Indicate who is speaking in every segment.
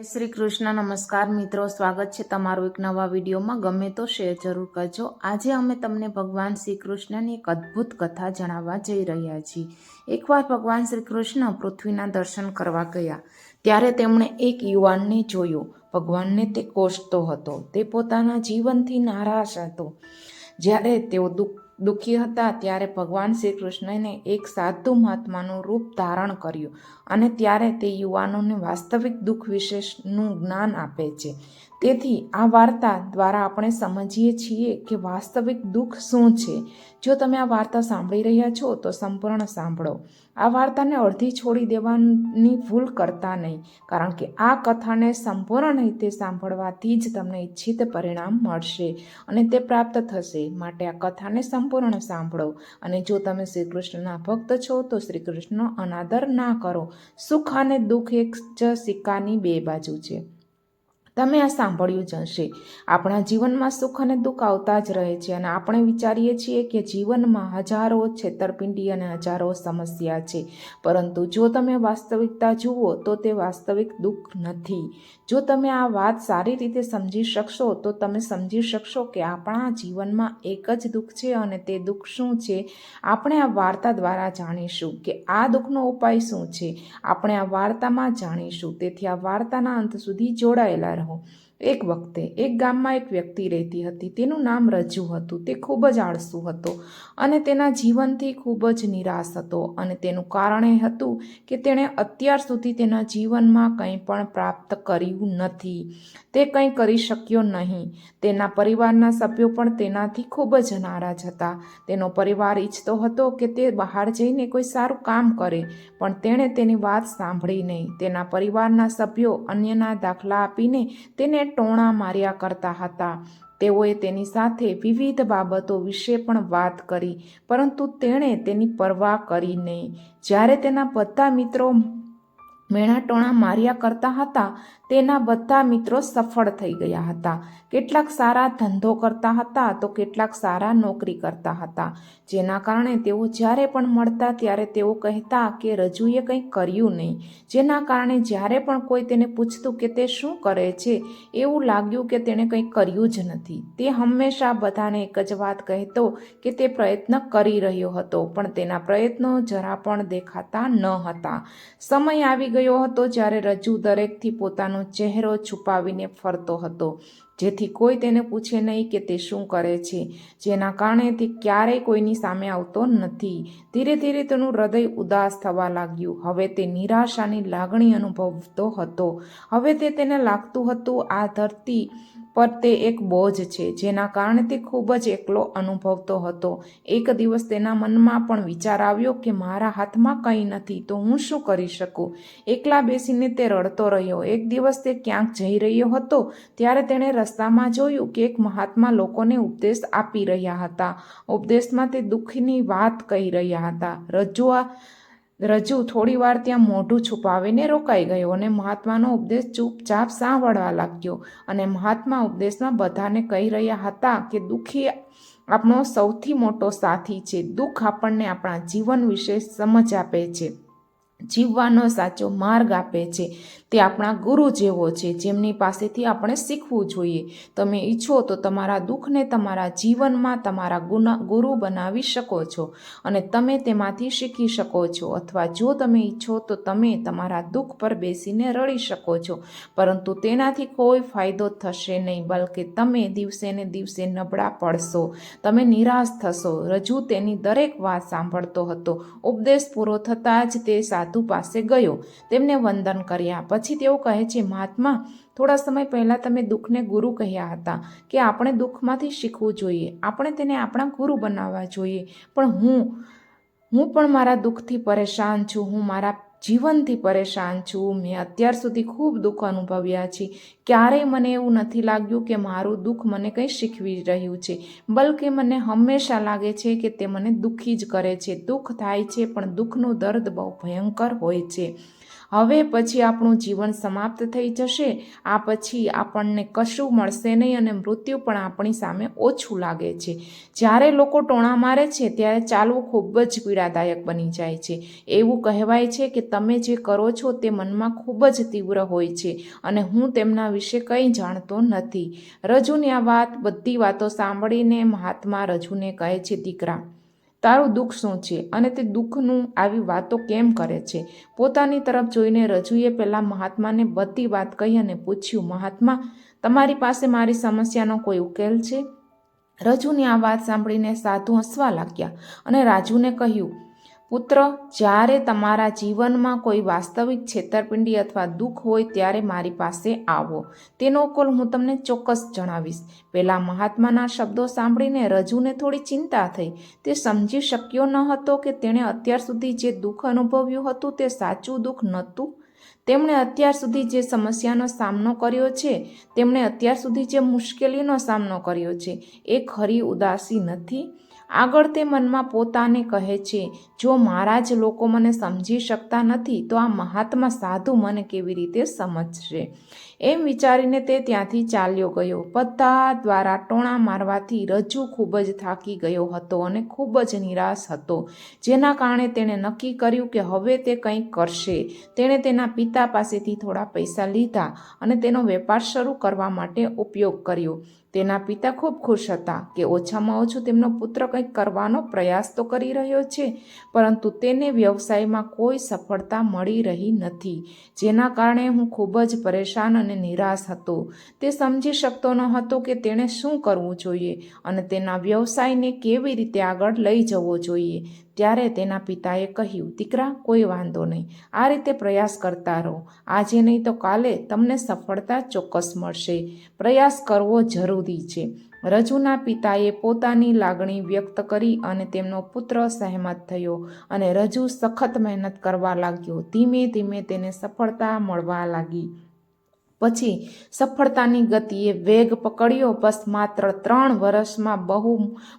Speaker 1: શ્રી કૃષ્ણ. નમસ્કાર મિત્રો, સ્વાગત છે તમારું એક નવા વિડીયોમાં. ગમે તો શેર જરૂર કરજો. આજે અમે તમને ભગવાન શ્રી કૃષ્ણની એક અદ્ભુત કથા જણાવવા જઈ રહ્યા છીએ. એકવાર ભગવાન શ્રી કૃષ્ણ પૃથ્વીના દર્શન કરવા ગયા ત્યારે તેમણે એક યુવાનને જોયો. ભગવાનને તે કોસતો હતો. તે પોતાના જીવનથી નારાજ હતો. જ્યારે તેઓ દુઃખી હતા ત્યારે ભગવાન શ્રી કૃષ્ણને એક સાધુ મહાત્માનું રૂપ ધારણ કર્યું અને ત્યારે તે યુવાનોને વાસ્તવિક દુઃખ વિશેનું જ્ઞાન આપે છે. તેથી આ વાર્તા દ્વારા આપણે સમજીએ છીએ કે વાસ્તવિક દુઃખ શું છે. જો તમે આ વાર્તા સાંભળી રહ્યા છો તો સંપૂર્ણ સાંભળો. આ વાર્તાને અડધી છોડી દેવાની ભૂલ કરતા નહીં, કારણ કે આ કથાને સંપૂર્ણ રીતે સાંભળવાથી જ તમને ઈચ્છિત પરિણામ મળશે અને તે પ્રાપ્ત થશે. માટે આ કથાને સંપૂર્ણ સાંભળો. અને જો તમે શ્રી કૃષ્ણના ભક્ત છો તો શ્રી કૃષ્ણનો અનાદર ના કરો. સુખ અને દુઃખ એક જ સિક્કાની બે બાજુ છે. તમે આ સાંભળ્યું જ હશે. આપણા જીવનમાં સુખ અને દુઃખ આવતા જ રહે છે અને આપણે વિચારીએ છીએ કે જીવનમાં હજારો છેતરપિંડી અને હજારો સમસ્યા છે, પરંતુ જો તમે વાસ્તવિકતા જુઓ તો તે વાસ્તવિક દુઃખ નથી. જો તમે આ વાત સારી રીતે સમજી શકશો તો તમે સમજી શકશો કે આપણા જીવનમાં એક જ દુઃખ છે અને તે દુઃખ શું છે આપણે આ વાર્તા દ્વારા જાણીશું. કે આ દુઃખનો ઉપાય શું છે આપણે આ વાર્તામાં જાણીશું. તેથી આ વાર્તાના અંત સુધી જોડાયેલા રહો. એક વખતે એક ગામમાં એક વ્યક્તિ રહેતી હતી. તેનું નામ રજ્જુ હતું. તે ખૂબ જ આળસુ હતો અને તેના જીવનથી ખૂબ જ નિરાશ હતો. અને તેનું કારણ એ હતું કે તેણે અત્યાર સુધી તેના જીવનમાં કંઈ પણ પ્રાપ્ત કર્યું નથી. તે કંઈ કરી શક્યો નહીં. તેના પરિવારના સભ્યો પણ તેનાથી ખૂબ જ નારાજ હતા. તેનો પરિવાર ઈચ્છતો હતો કે તે બહાર જઈને કોઈ સારું કામ કરે, પણ તેણે તેની વાત સાંભળી નહીં. તેના પરિવારના સભ્યો અન્યના દાખલા આપીને તેને ટોણા માર્યા કરતા હતા. તેઓએ તેની સાથે વિવિધ બાબતો વિશે પણ વાત કરી, પરંતુ તેણે તેની પરવા કરી નહીં. જ્યારે તેના બધા મિત્રો મેણા ટોણા માર્યા કરતા હતા, તેના બધા મિત્રો સફળ થઈ ગયા હતા. કેટલાક સારા ધંધો કરતા હતા તો કેટલાક સારા નોકરી કરતા હતા, જેના કારણે તેઓ જ્યારે પણ મળતા ત્યારે તેઓ કહેતા કે રજૂએ કંઈ કર્યું નહીં. જેના કારણે જ્યારે પણ કોઈ તેને પૂછતું કે તે શું કરે છે, એવું લાગ્યું કે તેણે કંઈ કર્યું જ નથી. તે હંમેશા બધાને એક જ વાત કહેતો કે તે પ્રયત્ન કરી રહ્યો હતો, પણ તેના પ્રયત્નો જરા પણ દેખાતા ન હતા. સમય આવી ગયો હતો જ્યારે રજ્જુ દરેકથી પોતાનો ચહેરો છુપાવીને ફરતો હતો, જેથી કોઈ તેને પૂછે નહીં કે તે શું કરે છે. જેના કારણે તે ક્યારેય કોઈની સામે આવતો નથી. ધીરે ધીરે તેનું હૃદય ઉદાસ થવા લાગ્યું. હવે તે નિરાશાની લાગણી અનુભવતો હતો. હવે તેને લાગતું હતું આ ધરતી પર તે એક બોજ છે, જેના કારણે તે ખૂબ જ એકલો અનુભવતો હતો. એક દિવસ તેના મનમાં પણ વિચાર આવ્યો કે મારા હાથમાં કંઈ નથી તો હું શું કરી શકું. એકલા બેસીને તે રડતો રહ્યો. એક દિવસ તે ક્યાંક જઈ રહ્યો હતો ત્યારે તેણે રસ્તામાં જોયું કે એક મહાત્મા લોકોને ઉપદેશ આપી રહ્યા હતા. ઉપદેશમાં તે દુઃખની વાત કહી રહ્યા હતા. રજ્જુ થોડી વાર ત્યાં મોઢું છુપાવીને રોકાઈ ગયો અને મહાત્માનો ઉપદેશ ચૂપચાપ સાંભળવા લાગ્યો. અને મહાત્મા ઉપદેશમાં બધાને કહી રહ્યા હતા કે દુઃખી આપણો સૌથી મોટો સાથી છે. દુઃખ આપણને આપણા જીવન વિશે સમજ આપે છે, જીવવાનો સાચો માર્ગ આપે છે. તે આપણા ગુરુ જેવો છે, જેમની પાસેથી આપણે શીખવું જોઈએ. તમે ઈચ્છો તો તમારા દુઃખને તમારા જીવનમાં તમારા ગુરુ બનાવી શકો છો અને તમે તેમાંથી શીખી શકો છો. અથવા જો તમે ઈચ્છો તો તમે તમારા દુઃખ પર બેસીને રડી શકો છો, પરંતુ તેનાથી કોઈ ફાયદો થશે નહીં, બલકે તમે દિવસે ને દિવસે નબળા પડશો, તમે નિરાશ થશો. રજ્જુ તેની દરેક વાત સાંભળતો હતો. ઉપદેશ પૂરો થતાં જ તે સાધુ પાસે ગયો. તેમને વંદન કર્યા. પછી તેઓ કહે છે, મહાત્મા, થોડા સમય પહેલાં તમે દુઃખને ગુરુ કહ્યા હતા કે આપણે દુઃખમાંથી શીખવું જોઈએ, આપણે તેને આપણા ગુરુ બનાવવા જોઈએ. પણ હું પણ મારા દુઃખથી પરેશાન છું. હું મારા જીવનથી પરેશાન છું. મેં અત્યાર સુધી ખૂબ દુઃખ અનુભવ્યા છે. ક્યારેય મને એવું નથી લાગ્યું કે મારું દુઃખ મને કંઈ શીખવી રહ્યું છે, બલકે મને હંમેશા લાગે છે કે તે મને દુઃખી જ કરે છે. દુઃખ થાય છે, પણ દુઃખનું દર્દ બહુ ભયંકર હોય છે. હવે પછી આપણું જીવન સમાપ્ત થઈ જશે, આ પછી આપણને કશું મળશે નહીં અને મૃત્યુ પણ આપણી સામે ઓછું લાગે છે. જ્યારે લોકો ટોણા મારે છે ત્યારે ચાલવું ખૂબ જ પીડાદાયક બની જાય છે. એવું કહેવાય છે કે તમે જે કરો છો તે મનમાં ખૂબ જ તીવ્ર હોય છે અને હું તેમના વિશે કંઈ જાણતો નથી. રજૂની આ બધી વાતો સાંભળીને મહાત્મા રજૂને કહે છે, દીકરા, તારું દુઃખ શું છે અને તે દુઃખનું આવી વાતો કેમ કરે છે? પોતાની તરફ જોઈને રજૂએ પહેલાં મહાત્માને બધી વાત કહી અને પૂછ્યું, મહાત્મા, તમારી પાસે મારી સમસ્યાનો કોઈ ઉકેલ છે? રજૂની આ વાત સાંભળીને સાધુ હસવા લાગ્યા અને રાજુને કહ્યું, પુત્ર, જ્યારે તમારા જીવનમાં કોઈ વાસ્તવિક છેતરપિંડી અથવા દુઃખ હોય ત્યારે મારી પાસે આવો. તેનો ઉકેલ હું તમને ચોક્કસ જણાવીશ. પેલા મહાત્માના શબ્દો સાંભળીને રજૂને થોડી ચિંતા થઈ. તે સમજી શક્યો ન હતો કે તેણે અત્યાર સુધી જે દુઃખ અનુભવ્યું હતું તે સાચું દુઃખ નહોતું. તેમણે અત્યાર સુધી જે સમસ્યાનો સામનો કર્યો છે, તેમણે અત્યાર સુધી જે મુશ્કેલીનો સામનો કર્યો છે, એ ખરી ઉદાસી નથી. આગળ તે મનમાં પોતાને કહે છે, જો મારા જ લોકો મને સમજી શકતા નથી તો આ મહાત્મા સાધુ મને કેવી રીતે સમજશે? એમ વિચારીને તે ત્યાંથી ચાલ્યો ગયો. બધા દ્વારા ટોણા મારવાથી રજૂ ખૂબ જ થાકી ગયો હતો અને ખૂબ જ નિરાશ હતો, જેના કારણે તેણે નક્કી કર્યું કે હવે તે કંઈક કરશે. તેણે તેના પિતા પાસેથી થોડા પૈસા લીધા અને તેનો વેપાર શરૂ કરવા માટે ઉપયોગ કર્યો. તેના પિતા ખૂબ ખુશ હતા કે ઓછામાં ઓછું તેમનો પુત્ર કંઈક કરવાનો પ્રયાસ તો કરી રહ્યો છે, પરંતુ તેને વ્યવસાયમાં કોઈ સફળતા મળી રહી નથી, જેના કારણે હું ખૂબ જ પરેશાન અને નિરાશ હતો. તે સમજી શકતો ન હતો કે તેણે શું કરવું જોઈએ અને તેના વ્યવસાયને કેવી રીતે આગળ લઈ જવો જોઈએ. ત્યારે તેના પિતાએ કહ્યું, દીકરા, કોઈ વાંધો નહીં, આ રીતે પ્રયાસ કરતા રહો. આજે નહીં તો કાલે તમને સફળતા ચોક્કસ મળશે. પ્રયાસ કરવો જરૂરી છે. રજૂના પિતાએ પોતાની લાગણી વ્યક્ત કરી અને તેમનો પુત્ર સહેમત થયો અને રજૂ સખત મહેનત કરવા લાગ્યો. ધીમે ધીમે તેને સફળતા મળવા લાગી. પછી સફળતાની ગતિએ વેગ પકડ્યો. બસ માત્ર 3 વર્ષમાં બહુ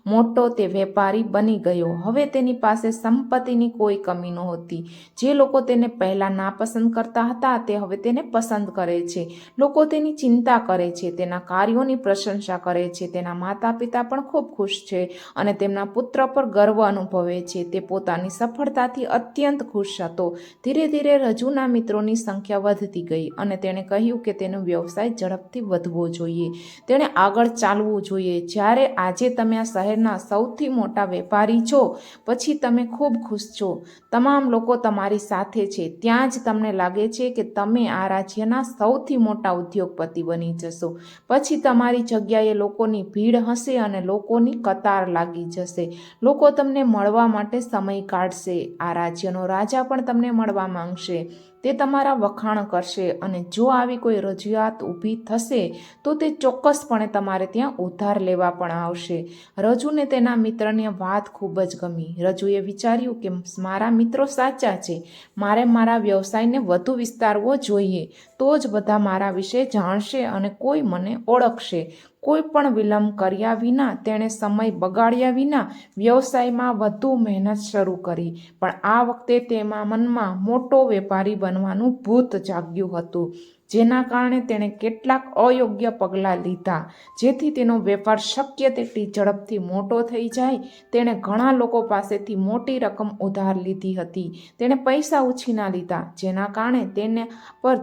Speaker 1: મોટો તે વેપારી બની ગયો. હવે તેની પાસે સંપત્તિની કોઈ કમી નહોતી. જે લોકો તેને પહેલાં નાપસંદ કરતા હતા તે હવે તેને પસંદ કરે છે. લોકો તેની ચિંતા કરે છે, તેના કાર્યોની પ્રશંસા કરે છે. તેના માતા પિતા પણ ખૂબ ખુશ છે અને તેમના પુત્ર પર ગર્વ અનુભવે છે. તે પોતાની સફળતાથી અત્યંત ખુશ હતો. ધીરે ધીરે રજૂના મિત્રોની સંખ્યા વધતી ગઈ અને તેણે કહ્યું કે તેનો વ્યવસાય ઝડપથી વધવો જોઈએ. તેણે આગળ ચાલવું જોઈએ. જ્યારે આજે તમે આ શહેરના સૌથી મોટા વેપારી છો, પછી તમે ખૂબ ખુશ છો. તમામ લોકો તમારી સાથે છે. ત્યાં જ તમને લાગે છે કે તમે આ રાજ્યના સૌથી મોટા ઉદ્યોગપતિ બની જશો. પછી તમારી જગ્યાએ લોકોની ભીડ હશે અને લોકોની કતાર લાગી જશે. લોકો તમને મળવા માટે સમય કાઢશે. આ રાજ્યનો રાજા પણ તમને મળવા માંગશે. તે તમારા વખાણ કરશે અને જો આવી કોઈ રજૂઆત ઊભી થશે તો તે ચોક્કસપણે તમારે ત્યાં ઉધાર લેવા પણ આવશે. રજૂને તેના મિત્રની વાત ખૂબ જ ગમી. રજૂએ વિચાર્યું કે મારા મિત્રો સાચા છે. મારે મારા વ્યવસાયને વધુ વિસ્તારવો જોઈએ, તો જ બધા મારા વિશે જાણશે અને કોઈ મને ઓળખશે. કોઈ પણ વિલંબ કર્યા વિના તેણે સમય બગાડ્યા વિના વ્યવસાયમાં વધુ મહેનત શરૂ કરી. પણ આ વખતે તેના મનમાં મોટો વેપારી બનવાનું ભૂત જાગ્યું હતું, જેના કારણે તેણે કેટલાક અયોગ્ય પગલાં લીધા જેથી તેનો વેપાર શક્ય તેટલી ઝડપથી મોટો થઈ જાય. તેણે ઘણા લોકો પાસેથી મોટી રકમ ઉધાર લીધી હતી. તેણે પૈસા ઉછીના લીધા, જેના કારણે તેને પર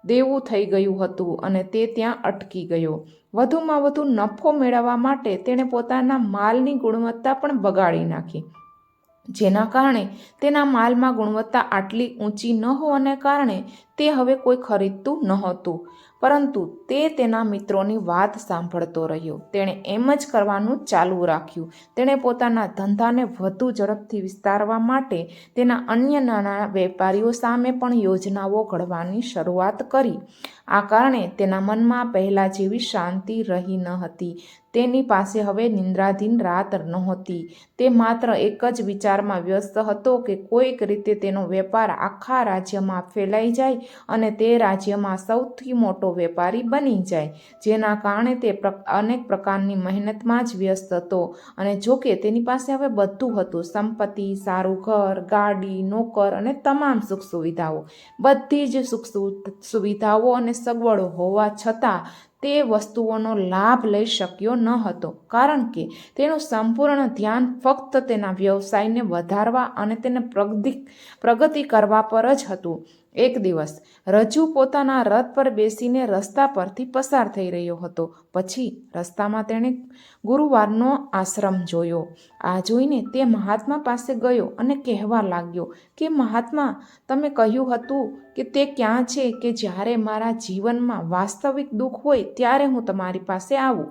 Speaker 1: દેવું થઈ ગયું હતું અને તે ત્યાં અટકી ગયો. વધુમાં વધુ નફો મેળવવા માટે તેણે પોતાના માલની ગુણવત્તા પણ બગાડી નાખી, જેના કારણે તેના માલમાં ગુણવત્તા આટલી ઊંચી ન હોવાને કારણે તે હવે કોઈ ખરીદતું નહોતું. પરંતુ તે તેના મિત્રોની વાત સાંભળતો રહ્યો. તેણે એમ જ કરવાનું ચાલુ રાખ્યું. તેણે પોતાના ધંધાને વધુ ઝડપથી વિસ્તારવા માટે તેના અન્ય નાના વેપારીઓ સામે પણ યોજનાઓ ઘડવાની શરૂઆત કરી. આ કારણે તેના મનમાં પહેલાં જેવી શાંતિ રહી ન હતી. તેની પાસે હવે નિંદ્રાધીન રાત નહોતી. તે માત્ર એક જ વિચારમાં વ્યસ્ત હતો કે કોઈક રીતે તેનો વેપાર આખા રાજ્યમાં ફેલાઈ જાય અને તે રાજ્યમાં સૌથી મોટો વેપારી બની જાય, જેના કારણે તે અનેક પ્રકારની મહેનતમાં જ વ્યસ્ત હતો. અને જોકે તેની પાસે હવે બધું હતું, સંપત્તિ, સારું ઘર, ગાડી, નોકર અને તમામ સુખ સુવિધાઓ. બધી જ સુખ સુવિધાઓ અને સગવડો હોવા છતાં તે વસ્તુઓનો લાભ લઈ શક્યો ન હતો, કારણ કે તેનું સંપૂર્ણ ધ્યાન ફક્ત તેના વ્યવસાયને વધારવા અને તેને પ્રગતિ કરવા પર જ હતું. એક દિવસ રજુ પોતાના રથ પર બેસીને રસ્તા પરથી પસાર થઈ રહ્યો હતો. પછી રસ્તામાં તેણે ગુરુવારનો આશ્રમ જોયો. આ જોઈને તે મહાત્મા પાસે ગયો અને કહેવા લાગ્યો કે મહાત્મા, તમે કહ્યું હતું કે તે ક્યાં છે કે જ્યારે મારા જીવનમાં વાસ્તવિક દુઃખ હોય ત્યારે હું તમારી પાસે આવું.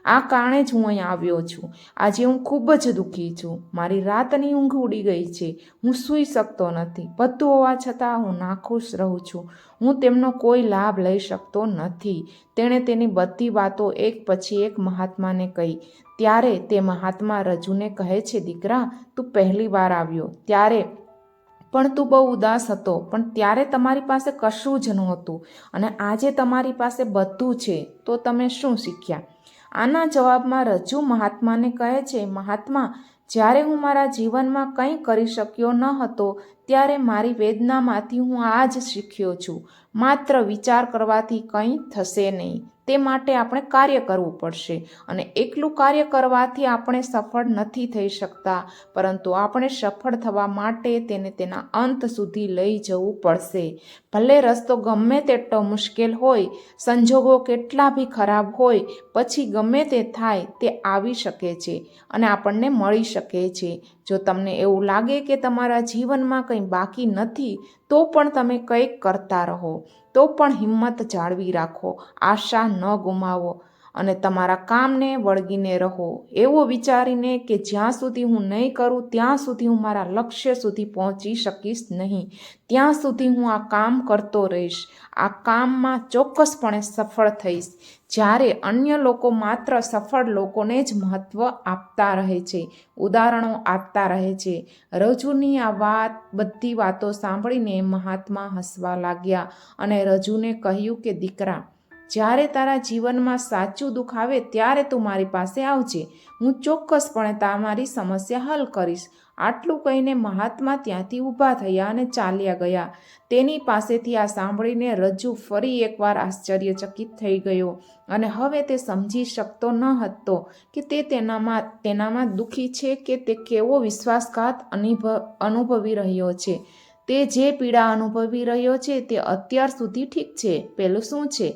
Speaker 1: આ કારણે જ હું અહીં આવ્યો છું. આજે હું ખૂબ જ દુઃખી છું. મારી રાતની ઊંઘ ઉડી ગઈ છે. હું સૂઈ શકતો નથી. બધું હોવા છતાં હું નાખુશ રહું છું. હું તેમનો કોઈ લાભ લઈ શકતો નથી. તેણે તેની બધી વાતો એક પછી એક મહાત્માને કહી. ત્યારે તે મહાત્મા રજુને કહે છે, દીકરા, તું પહેલી વાર આવ્યો ત્યારે પણ તું બહુ ઉદાસ હતો, પણ ત્યારે તમારી પાસે કશું જ નહોતું, અને આજે તમારી પાસે બધું છે. તો તમે શું શીખ્યા? આના જવાબમાં રજુ મહાત્માને કહે છે, મહાત્મા, જ્યારે હું મારા જીવનમાં કંઈ કરી શક્યો ન હતો ત્યારે મારી વેદનામાંથી હું આ જ શીખ્યો છું. માત્ર વિચાર કરવાથી કંઈ થશે નહીં. તે માટે આપણે કાર્ય કરવું પડશે, અને એકલું કાર્ય કરવાથી આપણે સફળ નથી થઈ શકતા, પરંતુ આપણે સફળ થવા માટે તેને તેના અંત સુધી લઈ જવું પડશે. ભલે રસ્તો ગમે તેટલો મુશ્કેલ હોય, સંજોગો કેટલા બી ખરાબ હોય, પછી ગમે તે થાય તે આવી શકે છે અને આપણને મળી શકે છે. જો તમને એવું લાગે કે તમારા જીવનમાં કંઈ બાકી નથી, તો પણ તમે કંઈક કરતા રહો. તો પણ હિંમત જાળવી રાખો, આશા ન ગુમાવો અને તમારા કામને વળગીને રહો, એવું વિચારીને કે જ્યાં સુધી હું નહીં કરું ત્યાં સુધી હું મારા લક્ષ્ય સુધી પહોંચી શકીશ નહીં. ત્યાં સુધી હું આ કામ કરતો રહીશ. આ કામમાં ચોક્કસપણે સફળ થઈશ. જ્યારે અન્ય લોકો માત્ર સફળ લોકોને જ મહત્ત્વ આપતા રહે છે, ઉદાહરણો આપતા રહે છે. રજુની આ બધી વાતો સાંભળીને મહાત્મા હસવા લાગ્યા અને રજુને કહ્યું કે દીકરા, જ્યારે તારા જીવનમાં સાચું દુઃખ આવે ત્યારે તું મારી પાસે આવજે. હું ચોક્કસપણે તમારી સમસ્યા હલ કરીશ. આટલું કહીને મહાત્મા ત્યાંથી ઊભા થયા અને ચાલ્યા ગયા. તેની પાસેથી આ સાંભળીને રજુ ફરી એકવાર આશ્ચર્યચકિત થઈ ગયો અને હવે તે સમજી શકતો ન હતો કે તે તેનામાં દુઃખી છે કે તે કેવો વિશ્વાસઘાત અનુભવી રહ્યો છે. તે જે પીડા અનુભવી રહ્યો છે તે અત્યાર સુધી ઠીક છે. પેલું શું છે?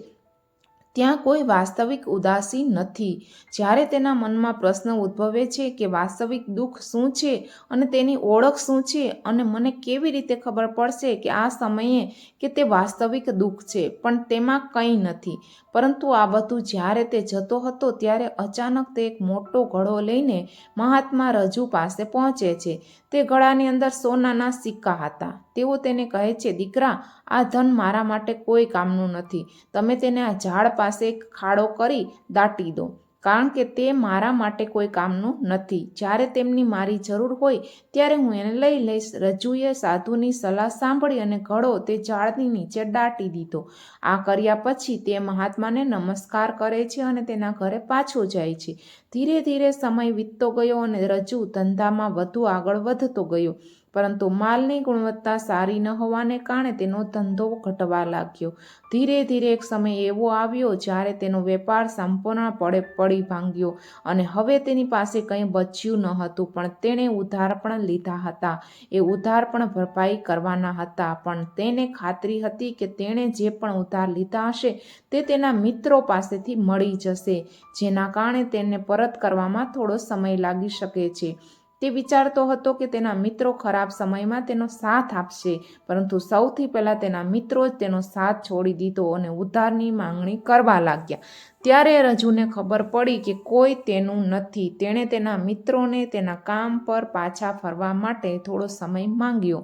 Speaker 1: ત્યાં કોઈ વાસ્તવિક ઉદાસી નથી. જ્યારે તેના મનમાં પ્રશ્ન ઉદ્ભવે છે કે વાસ્તવિક દુઃખ શું છે અને તેની ઓળખ શું છે, અને મને કેવી રીતે ખબર પડશે કે આ સમયે કે તે વાસ્તવિક દુઃખ છે પણ તેમાં કંઈ નથી. પરંતુ આ બધું જ્યારે તે જતો હતો ત્યારે અચાનક તે એક મોટો ઘડો લઈને મહાત્મા રજુ પાસે પહોંચે છે. તે ઘડાની અંદર સોનાના સિક્કા હતા. તેઓ તેને કહે છે, દીકરા, આ ધન મારા માટે કોઈ કામનું નથી. તમે તેને આ ઝાડ પાસે એક ખાડો કરી દાટી દો, કારણ કે તે મારા માટે કોઈ કામનું નથી. જ્યારે તેમની મારી જરૂર હોય ત્યારે હું એને લઈ લઈશ. રજુએ સાધુની સલાહ સાંભળી અને ઘડો તે ઝાડની નીચે દાટી દીધો. આ કર્યા પછી તે મહાત્માને નમસ્કાર કરે છે અને તેના ઘરે પાછો જાય છે. ધીરે ધીરે સમય વીતતો ગયો અને રજુ ધંધામાં વધુ આગળ વધતો ગયો, પરંતુ માલની ગુણવત્તા સારી ન હોવાને કારણે તેનો ધંધો ઘટવા લાગ્યો. ધીરે ધીરે એક સમય એવો આવ્યો જ્યારે તેનો વેપાર સંપૂર્ણપણે પડી ભાંગ્યો અને હવે તેની પાસે કંઈ બચ્યું ન હતું. પણ તેણે ઉધાર પણ લીધા હતા. એ ઉધાર પણ ભરપાઈ કરવાના હતા, પણ તેને ખાતરી હતી કે તેણે જે પણ ઉધાર લીધા હશે તે તેના મિત્રો પાસેથી મળી જશે, જેના કારણે તેને પરત કરવામાં થોડો સમય લાગી શકે છે. તે વિચારતો હતો કે તેના મિત્રો ખરાબ સમયમાં તેનો સાથ આપશે, પરંતુ સૌથી પહેલાં તેના મિત્રો જ તેનો સાથ છોડી દીધો અને ઉધારની માંગણી કરવા લાગ્યા. ત્યારે રજુને ખબર પડી કે કોઈ તેનું નથી. તેણે તેના મિત્રોને તેના કામ પર પાછા ફરવા માટે થોડો સમય માંગ્યો.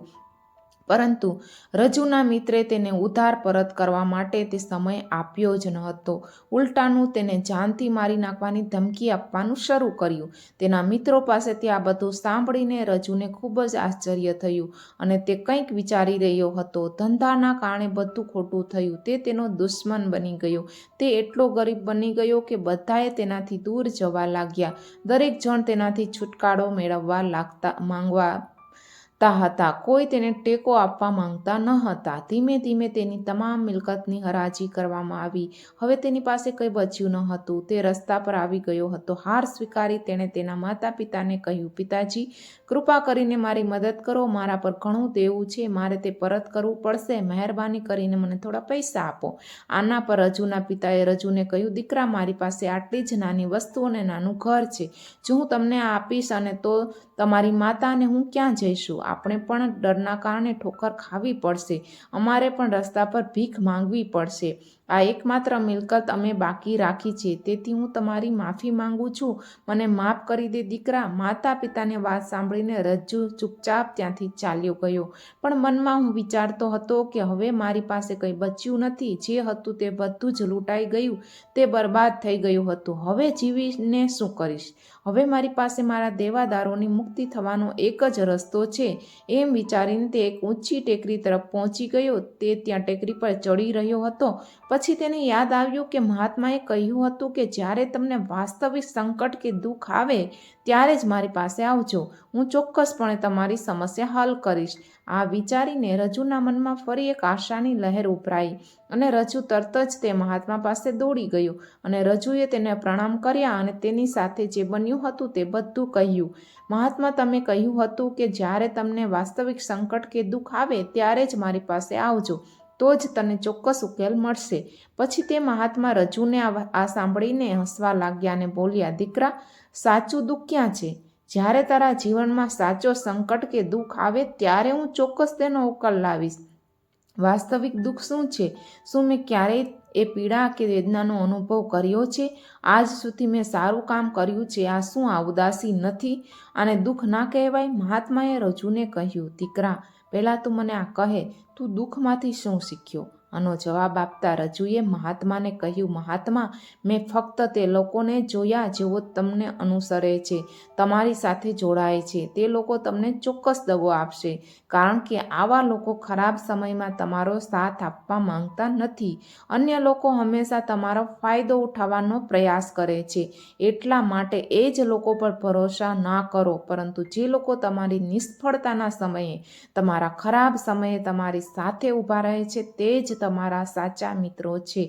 Speaker 1: પરંતુ રજૂના મિત્રે તેને ઉધાર પરત કરવા માટે તે સમય આપ્યો જ ન હતો. ઉલટાનું તેને જાનથી મારી નાખવાની ધમકી આપવાનું શરૂ કર્યું. તેના મિત્રો પાસેથી આ બધું સાંભળીને રજૂને ખૂબ જ આશ્ચર્ય થયું અને તે કંઈક વિચારી રહ્યો હતો. ધંધાના કારણે બધું ખોટું થયું. તે તેનો દુશ્મન બની ગયો. તે એટલો ગરીબ બની ગયો કે બધાએ તેનાથી દૂર જવા લાગ્યા. દરેક જણ તેનાથી છુટકારો મેળવવા માંગતા હતા. કોઈ તેને ટેકો આપવા માંગતા ન હતા. ધીમે ધીમે તેની તમામ મિલકતની હરાજી કરવામાં આવી. હવે તેની પાસે કંઈ બચ્યું ન હતું. તે રસ્તા પર આવી ગયો હતો. હાર સ્વીકારી તેણે તેના માતા પિતાને કહ્યું, પિતાજી, કૃપા કરીને મારી મદદ કરો. મારા પર ઘણું દેવું છે. મારે તે પરત કરવું પડશે. મહેરબાની કરીને મને થોડા પૈસા આપો. આના પર રજૂના પિતાએ રજૂને કહ્યું, દીકરા, મારી પાસે આટલી જ નાની વસ્તુ અને નાનું ઘર છે. જો હું તમને આ આપીશ અને તો તમારી માતા અને હું ક્યાં જઈશું? આપણે પણ ડરના કારણે ઠોકર ખાવી પડશે. અમારે પણ રસ્તા પર ભીખ માંગવી પડશે. આ એકમાત્ર મિલકત અમે બાકી રાખી છે. તેથી હું તમારી માફી માંગુ છું. મને માફ કરી દે દીકરા. માતા પિતાની વાત સાંભળીને રજ્જુ ચૂપચાપ ત્યાંથી ચાલ્યો ગયો. પણ મનમાં હું વિચારતો હતો કે હવે મારી પાસે કંઈ બચ્યું નથી. જે હતું તે બધું જ લૂંટાઈ ગયું. તે બરબાદ થઈ ગયું હતું. હવે જીવીને શું કરીશ? હવે મારી પાસે મારા દેવાદારોની મુક્તિ થવાનો એક જ રસ્તો છે. એમ વિચારીને તે એક ઊંચી ટેકરી તરફ પહોંચી ગયો. તે ત્યાં ટેકરી પર ચડી રહ્યો હતો. પછી તેને યાદ આવ્યું કે મહાત્માએ કહ્યું હતું કે જ્યારે તમને વાસ્તવિક સંકટ કે દુઃખ આવે ત્યારે જ મારી પાસે આવજો. હું ચોક્કસપણે તમારી સમસ્યા હલ કરીશ. આ વિચારીને રજૂના મનમાં ફરી એક આશાની લહેર ઉભરાઈ અને રજૂ તરત જ તે મહાત્મા પાસે દોડી ગયો અને રજૂએ તેને પ્રણામ કર્યા અને તેની સાથે જે બન્યું હતું તે બધું કહ્યું. મહાત્મા, તમે કહ્યું હતું કે જ્યારે તમને વાસ્તવિક સંકટ કે દુઃખ આવે ત્યારે જ મારી પાસે આવજો, તો જ તને ચોક્કસ ઉકેલ મળશે. પછી તે મહાત્મા રજૂને આ સાંભળીને હસવા લાગ્યા અને બોલ્યા, દીકરા, સાચું દુઃખ ક્યાં છે? જ્યારે તારા જીવનમાં સાચો સંકટ કે દુઃખ આવે ત્યારે હું ચોક્કસ તેનો ઉકેલ લાવીશ. વાસ્તવિક દુઃખ શું છે? શું મેં ક્યારેય એ પીડા કે વેદનાનો અનુભવ કર્યો છે? આજ સુધી મેં સારું કામ કર્યું છે. આ શું આ ઉદાસી નથી? આને દુઃખ ના કહેવાય? મહાત્માએ રજૂને કહ્યું, દીકરા, પહેલાં તું મને આ કહે, તું દુઃખમાંથી શું શીખ્યો? આનો જવાબ આપતા રજૂએ મહાત્માને કહ્યું, મહાત્મા, મેં ફક્ત તે લોકોને જોયા જેઓ તમને અનુસરે છે, તમારી સાથે જોડાય છે. તે લોકો તમને ચોક્કસ દગો આપશે, કારણ કે આવા લોકો ખરાબ સમયમાં તમારો સાથ આપવા માંગતા નથી. અન્ય લોકો હંમેશા તમારો ફાયદો ઉઠાવવાનો પ્રયાસ કરે છે. એટલા માટે એ જ લોકો પર ભરોસા ના કરો, પરંતુ જે લોકો તમારી નિષ્ફળતાના સમયે, તમારા ખરાબ સમયે તમારી સાથે ઊભા રહે છે, તે જ તમારા સાચા મિત્રો છે.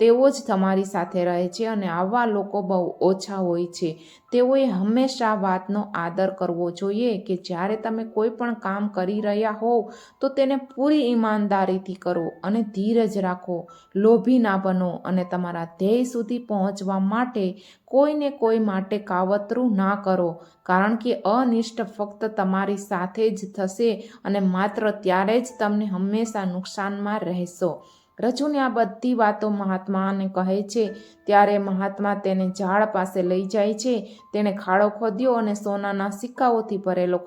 Speaker 1: તેઓ જ તમારી સાથે રહે છે અને આવા લોકો બહુ ઓછા હોય છે. તેઓએ હંમેશા વાતનો આદર કરવો જોઈએ કે જ્યારે તમે કોઈ પણ કામ કરી રહ્યા હોવ તો તેને પૂરી ઈમાનદારીથી કરો અને ધીરજ રાખો. લોભી ના બનો અને તમારા ધ્યેય સુધી પહોંચવા માટે કોઈને કોઈ માટે કાવતરું ના કરો, કારણ કે અનિષ્ટ ફક્ત તમારી સાથે જ થશે અને માત્ર ત્યારે જ તમને હંમેશા નુકસાનમાં રહેશો. રજૂને આ બધી વાતો મહાત્માને કહે છે ત્યારે મહાત્મા તેને ઝાડ પાસે લઈ જાય છે. તેણે ખાડો ખોદ્યો અને સોનાના સિક્કાઓથી ભરેલો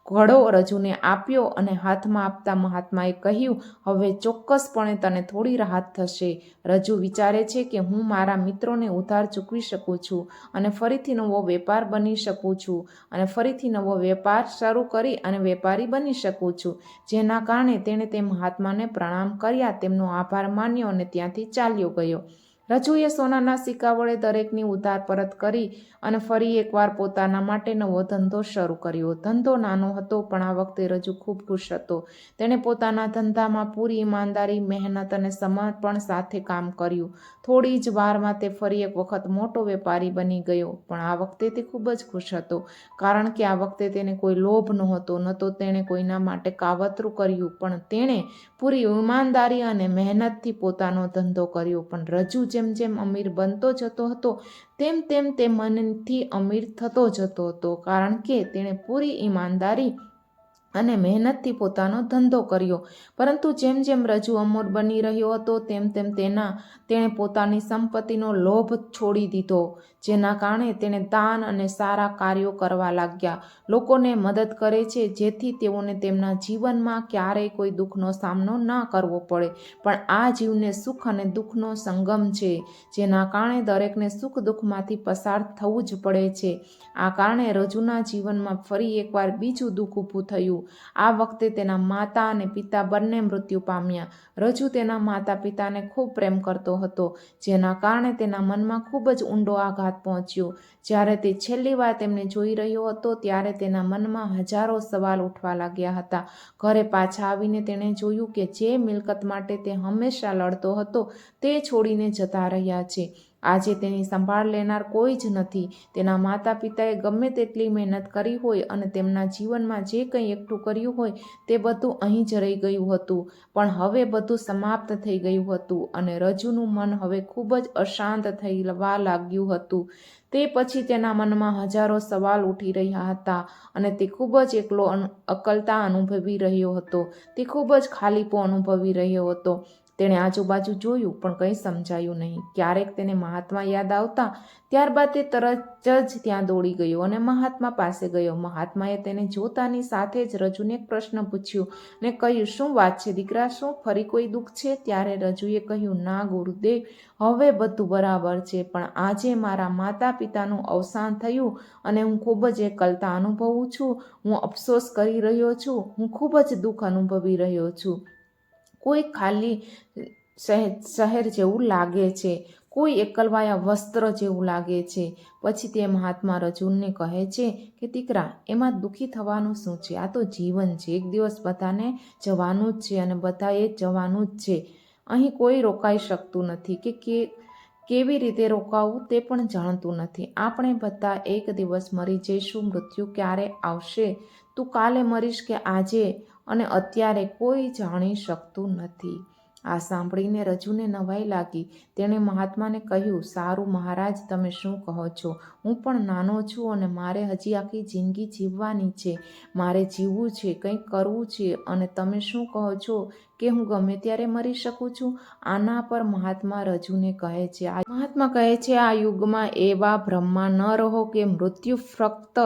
Speaker 1: ઘડો રજૂને આપ્યો અને હાથમાં આપતા મહાત્માએ કહ્યું, હવે ચોક્કસપણે તને થોડી રાહત થશે. રજૂ વિચારે છે કે હું મારા મિત્રોને ઉધાર ચૂકવી શકું છું અને ફરીથી નવો વેપાર બની શકું છું અને ફરીથી નવો વેપાર શરૂ કરી અને વેપારી બની શકું છું. જેના કારણે તેણે તે મહાત્માને પ્રણામ કર્યા, તેમનો આભાર માન્યો અને ત્યાંથી ચાલ્યો ગયો. રજૂએ સોનાના સિક્કા વડે દરેકની ઉધાર પરત કરી અને ફરી એકવાર પોતાના માટે નવો ધંધો શરૂ કર્યો. ધંધો નાનો હતો, પણ આ વખતે રજૂ ખૂબ ખુશ હતો. તેણે પોતાના ધંધામાં પૂરી ઈમાનદારી, મહેનત અને સમર્પણ સાથે કામ કર્યું. થોડી જ વારમાં તે ફરી એક વખત મોટો વેપારી બની ગયો. પણ આ વખતે તે ખૂબ જ ખુશ હતો, કારણ કે આ વખતે તેને કોઈ લોભ નહોતો, ન તો તેણે કોઈના માટે કાવતરું કર્યું, પણ તેણે પૂરી ઈમાનદારી અને મહેનતથી પોતાનો ધંધો કર્યો. પણ રજૂ જેમ જેમ અમીર બનતો જતો હતો તેમ તેમ તે મનથી અમીર થતો જતો હતો, કારણ કે તેણે પૂરી ઈમાનદારી અને મહેનતથી પોતાનો ધંધો કર્યો. પરંતુ જેમ જેમ રજુ અમર બની રહ્યો હતો તેમ તેમ તેણે પોતાની સંપત્તિનો લોભ છોડી દીધો, જેના કારણે તેણે દાન અને સારા કાર્યો કરવા લાગ્યા. લોકોને મદદ કરે છે જેથી તેઓને તેમના જીવનમાં ક્યારેય કોઈ દુઃખનો સામનો ના કરવો પડે. પણ આ જીવને સુખ અને દુઃખનો સંગમ છે, જેના કારણે દરેકને સુખ દુઃખમાંથી પસાર થવું જ પડે છે. આ કારણે રજુના જીવનમાં ફરી એકવાર બીજું દુઃખ ઊભું થયું. આ વખતે તેના માતા અને પિતા બંને મૃત્યુ પામ્યા. રજુ તેના માતા પિતાને ખૂબ પ્રેમ કરતો હતો, જેના કારણે તેના મનમાં ખૂબ જ ઊંડો આઘાત પહોંચ્યો. જ્યારે તે છેલ્લી વાર તેમને જોઈ રહ્યો હતો ત્યારે તેના મનમાં હજારો સવાલ ઉઠવા લાગ્યા હતા. ઘરે પાછા આવીને તેણે જોયું કે જે મિલકત માટે તે હંમેશા લડતો હતો તે છોડીને જતા રહ્યા છે. આજે તેની સંભાળ લેનાર કોઈ જ નથી. તેના માતા પિતાએ ગમે તેટલી મહેનત કરી હોય અને તેમના જીવનમાં જે કંઈ એકઠું કર્યું હોય તે બધું અહીં જ રહી ગયું હતું. પણ હવે બધું સમાપ્ત થઈ ગયું હતું અને રજુનું મન હવે ખૂબ જ અશાંત થવા લાગ્યું હતું. તે પછી તેના મનમાં હજારો સવાલ ઉઠી રહ્યા હતા અને તે ખૂબ જ એકલો એકલતા અનુભવી રહ્યો હતો. તે ખૂબ જ ખાલીપો અનુભવી રહ્યો હતો. તેણે આજુબાજુ જોયું પણ કંઈ સમજાયું નહીં. ક્યારેક તેને મહાત્મા યાદ આવતા. ત્યારબાદ તે તરત જ ત્યાં દોડી ગયો અને મહાત્મા પાસે ગયો. મહાત્માએ તેને જોતાની સાથે જ રજુને એક પ્રશ્ન પૂછ્યો ને કહ્યું, શું વાત છે દીકરા, શું ફરી કોઈ દુઃખ છે? ત્યારે રજુએ કહ્યું, ના ગુરુદેવ, હવે બધું બરાબર છે, પણ આજે મારા માતા પિતાનું અવસાન થયું અને હું ખૂબ જ એકલતા અનુભવું છું. હું અફસોસ કરી રહ્યો છું. હું ખૂબ જ દુઃખ અનુભવી રહ્યો છું. કોઈ ખાલી શહેર જેવું લાગે છે, કોઈ એકલવાયા વસ્ત્ર જેવું લાગે છે. પછી તે મહાત્મા રજુને કહે છે કે દીકરા, એમાં દુઃખી થવાનું શું છે? આ તો જીવન છે. એક દિવસ બધાને જવાનું જ છે અને બધાએ જવાનું જ છે. અહીં કોઈ રોકાઈ શકતું નથી કે કેવી રીતે રોકાવું તે પણ જાણતું નથી. આપણે બધા એક દિવસ મરી જઈશું. મૃત્યુ ક્યારે આવશે, તું કાલે મરીશ કે આજે અને અત્યારે, કોઈ જાણી શકતું નથી. આ સાંભળીને રજુને નવાઈ લાગી. તેણે મહાત્માને કહ્યું, સારું મહારાજ, તમે શું કહો છો? હું પણ નાનો છું અને મારે હજી આખી જિંદગી જીવવાની છે. મારે જીવવું છે, કંઈક કરવું છે, અને તમે શું કહો છો કે હું ગમે ત્યારે મરી શકું છું? આના પર મહાત્મા રજુને કહે છે, આ યુગમાં એવા ભ્રમમાં ન રહો કે મૃત્યુ ફક્ત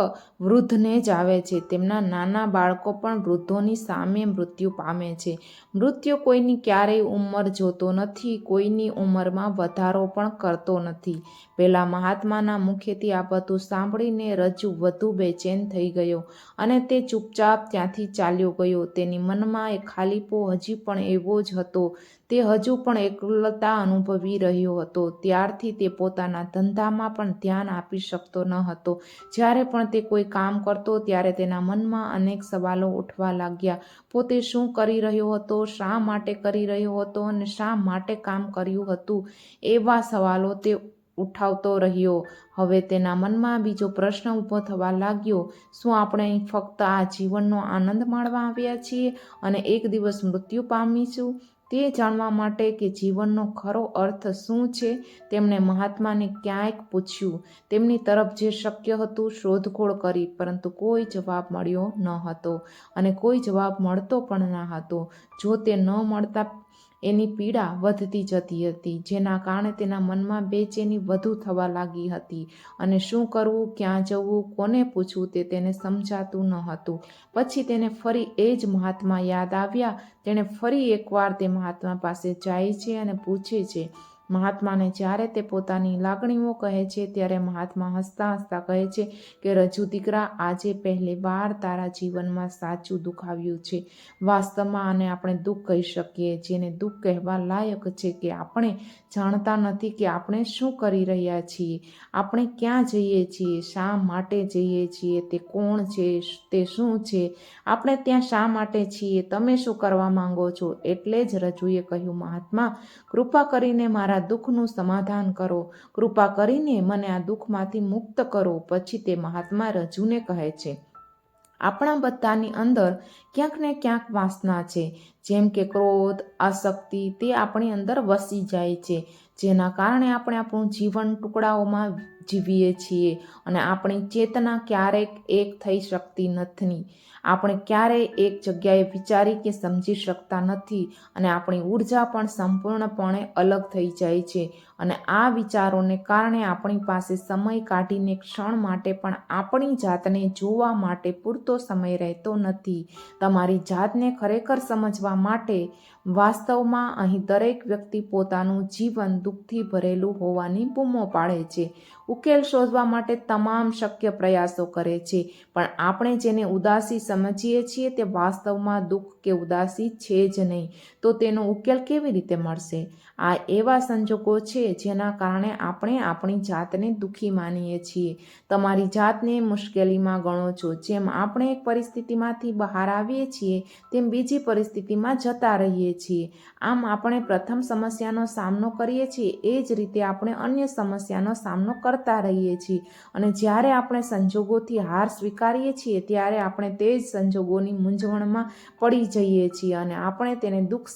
Speaker 1: વૃદ્ધને જ આવે છે. તેમના નાના બાળકો પણ વૃદ્ધોની સામે મૃત્યુ પામે છે. મૃત્યુ કોઈની ક્યારેય ઉંમર જોતો નથી, કોઈની ઉંમરમાં વધારો પણ કરતો નથી. પેલા મહાત્માના મુખેથી આ બધું સાંભળીને રજુ વધુ બેચેન થઈ ગયો અને તે ચૂપચાપ ત્યાંથી ચાલ્યો ગયો. તેની મનમાં એ ખાલીપો હજી પણ એવો જ હતો. તે હજુ પણ એકલતા અનુભવી રહ્યો હતો. ત્યારથી તે પોતાના ધંધામાં પણ ધ્યાન આપી શકતો ન હતો. જ્યારે પણ તે કોઈ કામ કરતો ત્યારે તેના મનમાં અનેક સવાલો ઉઠવા લાગ્યા. પોતે શું કરી રહ્યો હતો, શા માટે કરી રહ્યો હતો અને શા માટે કામ કર્યું હતું, એવા સવાલો તે ઉઠાવતો રહ્યો. હવે તેના મનમાં બીજો પ્રશ્ન ઊભો થવા લાગ્યો, શું આપણે અહીં ફક્ત આ જીવનનો આનંદ માણવા આવ્યા છીએ અને એક દિવસ મૃત્યુ પામીશું? તે જાણવા માટે કે જીવનનો ખરો અર્થ શું છે તેમણે મહાત્માને ક્યાંક પૂછ્યું. તેમની તરફ જે શક્ય હતું શોધખોળ કરી, પરંતુ કોઈ જવાબ મળ્યો ન હતો અને કોઈ જવાબ મળતો પણ ન હતો. જો તે ન મળતા એની પીડા વધતી જતી હતી, જેના કારણે તેના મનમાં બેચેની વધુ થવા લાગી હતી અને શું કરવું, ક્યાં જવું, કોને પૂછવું તે તેને સમજાતું ન હતું. પછી તેને ફરી એ જ મહાત્મા યાદ આવ્યા. તેણે ફરી એકવાર તે મહાત્મા પાસે જાય છે અને પૂછે છે. મહાત્માને જ્યારે તે પોતાની લાગણીઓ કહે છે ત્યારે મહાત્મા હસતા હસતા કહે છે કે રજુ દીકરા, આજે પહેલી વાર તારા જીવનમાં સાચું દુઃખ આવ્યું છે. વાસ્તવમાં આને આપણે દુઃખ કહી શકીએ, જેને દુઃખ કહેવા લાયક છે કે આપણે જાણતા નથી કે આપણે શું કરી રહ્યા છીએ, આપણે ક્યાં જઈએ છીએ, શા માટે જઈએ છીએ, તે કોણ છે, તે શું છે, આપણે ત્યાં શા માટે છીએ, તમે શું કરવા માંગો છો? એટલે જ રજુએ કહ્યું, મહાત્મા, કૃપા કરીને મારા દુઃખનું સમાધાન કરો, કૃપા કરીને મને આ દુઃખમાંથી મુક્ત કરો. પછી તે મહાત્મા રજુને કહે છે, આપણા બધાની અંદર ક્યાંક ને ક્યાંક વાસના છે, જેમ કે ક્રોધ, આસક્તિ, તે આપણી અંદર વસી જાય છે, જેના કારણે આપણે આપણું જીવન ટુકડાઓમાં જીવીએ છીએ અને આપણી ચેતના ક્યારેક એક થઈ શકતી નથી. આપણે ક્યારેય એક જગ્યાએ વિચારી કે સમજી શકતા નથી અને આપણી ઉર્જા પણ સંપૂર્ણપણે અલગ થઈ જાય છે. અને આ વિચારોને કારણે આપણી પાસે સમય કાઢીને ક્ષણ માટે પણ આપણી જાતને જોવા માટે પૂરતો સમય રહેતો નથી. તમારી જાતને ખરેખર સમજવા માટે વાસ્તવમાં અહીં દરેક વ્યક્તિ પોતાનું જીવન દુઃખથી ભરેલું હોવાની બૂમો પાડે છે, ઉકેલ શોધવા માટે તમામ શક્ય પ્રયાસો કરે છે, પણ આપણે જેને ઉદાસી સમજીએ છીએ તે વાસ્તવમાં દુઃખ કે ઉદાસી છે જ નહીં. તો તેનો ઉકેલ કેવી રીતે મળશે? આ એવા સંજોગો છે જેના કારણે આપણે આપણી જાતને દુઃખી માનીએ છીએ, તમારી જાતને મુશ્કેલીમાં ગણો છો. જેમ આપણે એક પરિસ્થિતિમાંથી બહાર આવીએ છીએ તેમ બીજી પરિસ્થિતિમાં જતા રહીએ છીએ. આમ આપણે પ્રથમ સમસ્યાનો સામનો કરીએ છીએ એ જ રીતે આપણે અન્ય સમસ્યાનો સામનો કરતા રહીએ છીએ. અને જ્યારે આપણે સંજોગોથી હાર સ્વીકારીએ છીએ ત્યારે આપણે તે જ સંજોગોની મૂંઝવણમાં પડી જઈએ છીએ અને આપણે તેને દુઃખ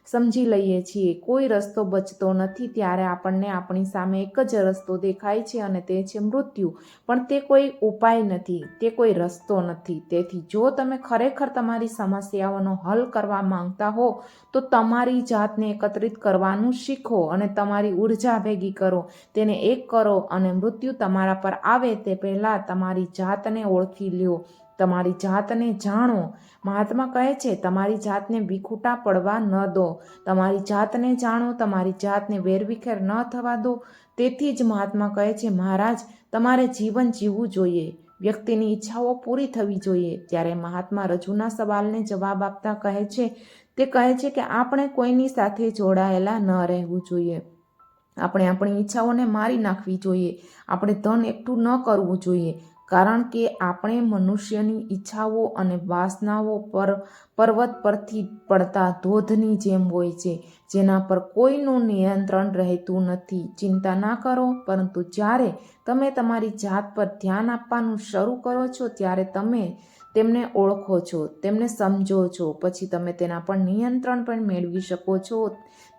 Speaker 1: સમજી લઈએ છીએ. કોઈ રસ્તો બચતો નથી ત્યારે આપણને આપણી સામે એક જ રસ્તો દેખાય છે અને તે છે મૃત્યુ. પણ તે કોઈ ઉપાય નથી, તે કોઈ રસ્તો નથી. તેથી જો તમે ખરેખર તમારી સમસ્યાઓનો હલ કરવા માંગતા હો તો તમારી જાતને એકત્રિત કરવાનું શીખો અને તમારી ઉર્જા ભેગી કરો, તેને એક કરો અને મૃત્યુ તમારા પર આવે તે પહેલાં તમારી જાતને ઓળખી લ્યો, તમારી જાતને જાણો. મહાત્મા કહે છે, તમારી જાતને વિખૂટા પડવા ન દો. તમારી જાતને જાણો, તમારી જાતને વેરવિખેર ન થવા દો. તેથી જ મહાત્મા કહે છે, મહારાજ, તમારે જીવન જીવવું જોઈએ, વ્યક્તિની ઈચ્છાઓ પૂરી થવી જોઈએ. ત્યારે મહાત્મા રજૂના સવાલને જવાબ આપતા કહે છે, તે કહે છે કે આપણે કોઈની સાથે જોડાયેલા ન રહેવું જોઈએ. આપણે આપણી ઈચ્છાઓને મારી નાખવી જોઈએ. આપણે ધન એકઠું ન કરવું જોઈએ, કારણ કે આપણે મનુષ્યની ઈચ્છાઓ અને વાસનાઓ પર્વત પરથી પડતા ધોધની જેમ હોય છે, જેના પર કોઈનું નિયંત્રણ રહેતું નથી. ચિંતા ના કરો, પરંતુ જ્યારે તમે તમારી જાત પર ધ્યાન આપવાનું શરૂ કરો છો ત્યારે તમે તેમને ઓળખો છો, તેમને સમજો છો, પછી તમે તેના પર નિયંત્રણ પણ મેળવી શકો છો.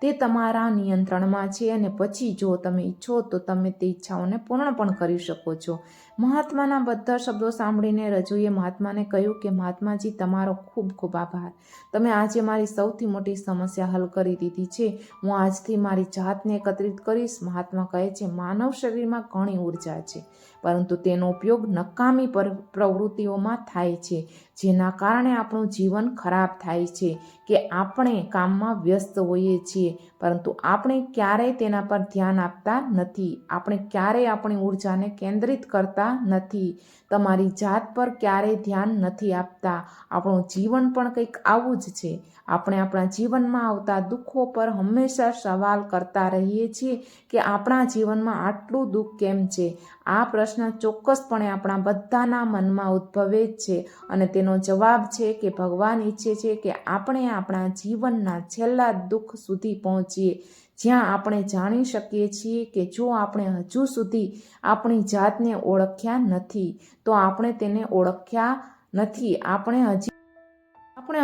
Speaker 1: તે તમારા નિયંત્રણમાં છે અને પછી જો તમે ઈચ્છો તો તમે તે ઈચ્છાઓને પૂર્ણ પણ કરી શકો છો. મહાત્માના બધા શબ્દો સાંભળીને રજૂએ મહાત્માને કહ્યું કે મહાત્માજી, તમારો ખૂબ ખૂબ આભાર. તમે આજે મારી સૌથી મોટી સમસ્યા હલ કરી દીધી છે. હું આજથી મારી જાતને એકત્રિત કરીશ. મહાત્મા કહે છે, માનવ શરીરમાં ઘણી ઉર્જા છે, પરંતુ તેનો ઉપયોગ નકામી પ્રવૃત્તિઓમાં થાય છે, જેના કારણે આપણું જીવન ખરાબ થાય છે. કે આપણે કામમાં વ્યસ્ત હોઈએ છીએ, પરંતુ આપણે ક્યારેય તેના પર ધ્યાન આપતા નથી. આપણે ક્યારેય આપણી ઉર્જાને કેન્દ્રિત કરતા નથી, તમારી જાત પર ક્યારેય ધ્યાન નથી આપતા. આપણું જીવન પણ કંઈક આવું જ છે. આપણે આપણા જીવનમાં આવતા દુઃખો પર હંમેશા સવાલ કરતા રહીએ છીએ કે આપણા જીવનમાં આટલું દુઃખ કેમ છે. આ પ્રશ્ન ચોક્કસપણે આપણા બધાના મનમાં ઉદ્ભવે જ છે અને તેનો જવાબ છે કે ભગવાન ઈચ્છે છે કે આપણે આપણા જીવનના છેલ્લા દુઃખ સુધી પહોંચીએ, જ્યાં આપણે જાણી શકીએ છીએ કે જો આપણે હજુ સુધી આપણી જાતને ઓળખ્યા નથી તો આપણે તેને ઓળખ્યા નથી. આપણે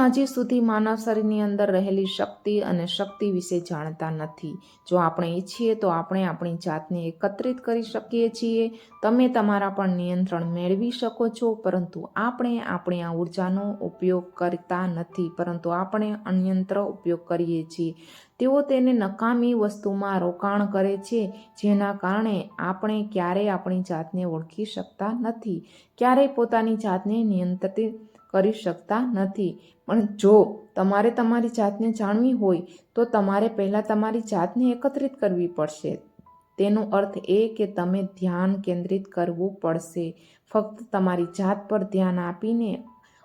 Speaker 1: હજી સુધી માનવ શરીરની અંદર રહેલી શક્તિ અને શક્તિ વિશે જાણતા નથી. જો આપણે ઈચ્છીએ તો આપણે આપણી જાતને એકત્રિત કરી શકીએ છીએ. તમે તમારા પર નિયંત્રણ મેળવી શકો છો, પરંતુ આપણે આપણી આ ઉર્જાનો ઉપયોગ કરતા નથી, પરંતુ આપણે અન્યત્ર ઉપયોગ કરીએ છીએ. તેઓ તેને નકામી વસ્તુમાં રોકાણ કરે છે, જેના કારણે આપણે ક્યારેય આપણી જાતને ઓળખી શકતા નથી, ક્યારેય પોતાની જાતને નિયંત્રિત કરી શકતા નથી. પણ જો તમારે તમારી જાતને જાણવી હોય તો તમારે પહેલાં તમારી જાતને એકત્રિત કરવી પડશે. તેનો અર્થ એ કે તમે ધ્યાન કેન્દ્રિત કરવું પડશે. ફક્ત તમારી જાત પર ધ્યાન આપીને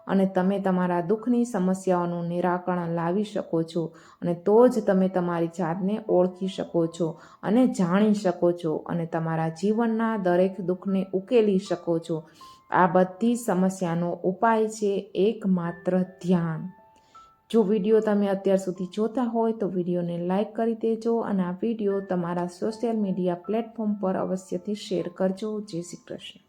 Speaker 1: અને તમે તમારા દુઃખની સમસ્યાઓનું નિરાકરણ લાવી શકો છો, અને તો જ તમે તમારી જાતને ઓળખી શકો છો અને જાણી શકો છો અને તમારા જીવનના દરેક દુઃખને ઉકેલી શકો છો. આ બધી સમસ્યાનો ઉપાય છે એકમાત્ર ધ્યાન. જો વિડીયો તમે અત્યાર સુધી જોતા હોય તો વિડીયોને લાઈક કરી દેજો અને આ વિડીયો તમારા સોશિયલ મીડિયા પ્લેટફોર્મ પર અવશ્યથી શેર કરજો. જય શ્રી કૃષ્ણ.